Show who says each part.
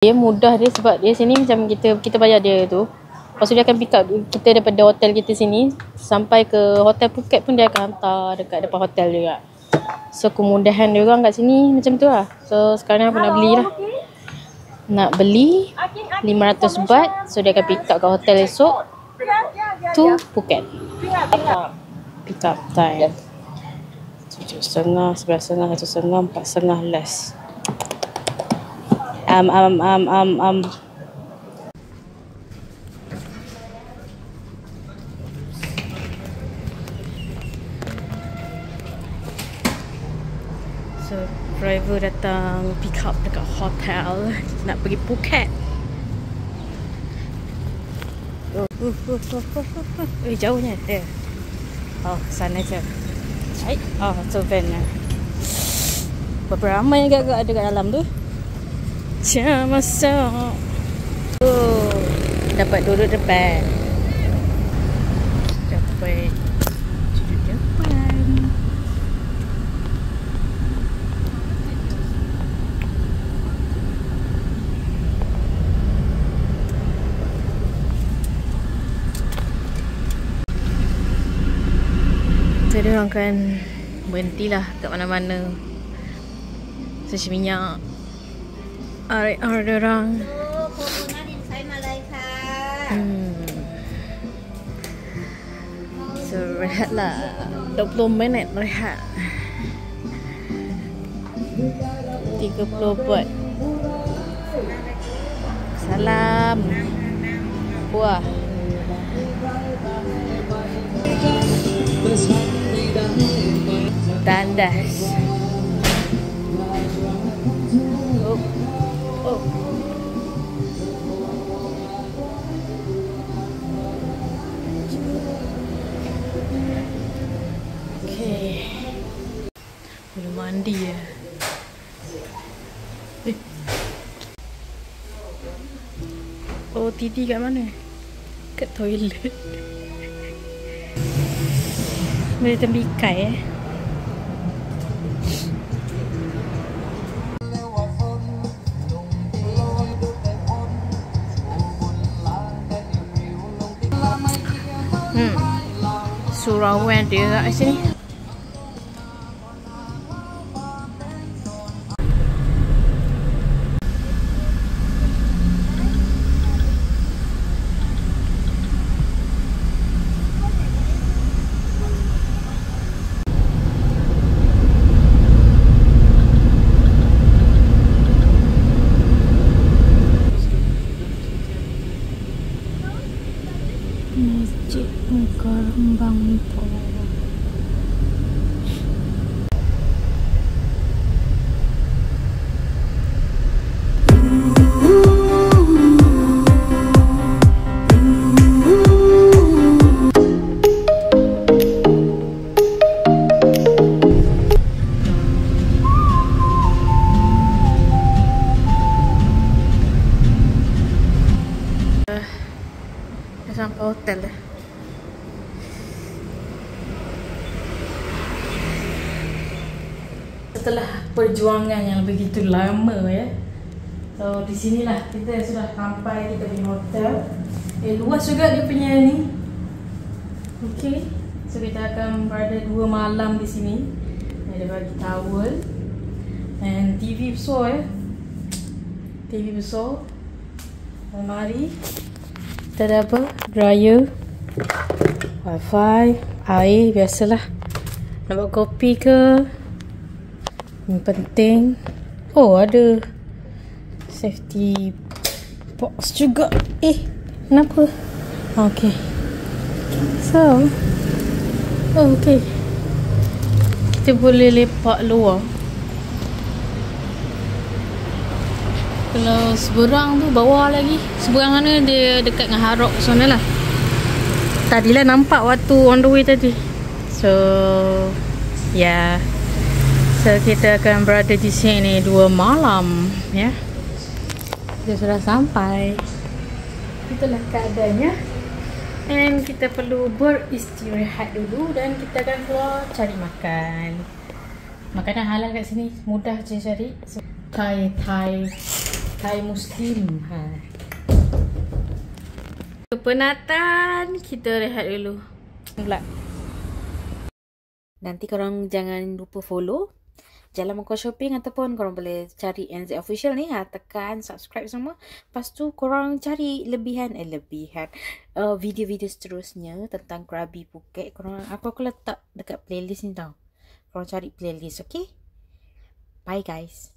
Speaker 1: Dia mudah dia sebab dia sini macam kita bayar dia tu. Lepas tu dia akan pick up kita daripada hotel kita sini sampai ke hotel Phuket pun dia akan hantar dekat depan hotel juga. So kemudahan dia orang kat sini macam tu lah. So sekarang aku nak beli lah. Nak beli 500 baht. So dia akan pick up kat hotel esok to Phuket. Pick up time 7.30, 11.30, 1.30, 4.30 less. So driver datang pick up dekat hotel. Nak pergi Phuket. Jauhnya dia. Oh, sana je. Hai. Oh, so van nya. Berapa ramai agak-agak ada kat dalam tu. Macam masak. Oh, dapat duduk depan. Dapat duduk depan. So, dia orang akan berhentilah kat mana-mana. Sushi minyak. Ada orang. So rehat lah 20 minit rehat 30 baht. Salam. Wah. Tandas. Oh. Okay. Belum mandi ya. Oh, Titi kat mana? Kat toilet. Boleh tembikai Surawan dia kat sini. Masjid Mukarrembang Po. Sampai hotel dah. Setelah perjuangan yang begitu lama ya. So di sinilah kita sudah sampai kita punya hotel. Luas juga dia punya ni. Okey. So kita akan berada 2 malam di sini. Ada bagi towel and TV besar ya. TV besar. Almari. Kita ada apa? Dryer, wifi, air biasalah. Nak buat kopi ke? Yang penting. Oh, ada safety box juga. Kenapa? Okay. So, okay. Kita boleh lepak luar. Kalau seberang tu bawah lagi. Seberang mana dia dekat dengan Harok sana lah. Tadilah nampak waktu on the way tadi. So yeah. So kita akan berada di sini 2 malam ya. Kita sudah sampai. Itulah keadaannya. And kita perlu beristirahat dulu. Dan kita akan keluar cari makan. Makanan halal kat sini mudah je cari. So, Thai Hai Muslim. Kepenatan, kita rehat dulu. Pula.
Speaker 2: Nanti korang jangan lupa follow Jalan Mangkuk Shopping, ataupun korang boleh cari NZ Official ni, tekan subscribe semua. Lepas tu korang cari video-video seterusnya tentang Krabi Phuket. Aku letak dekat playlist ni tau. Korang cari playlist, okay? Bye guys.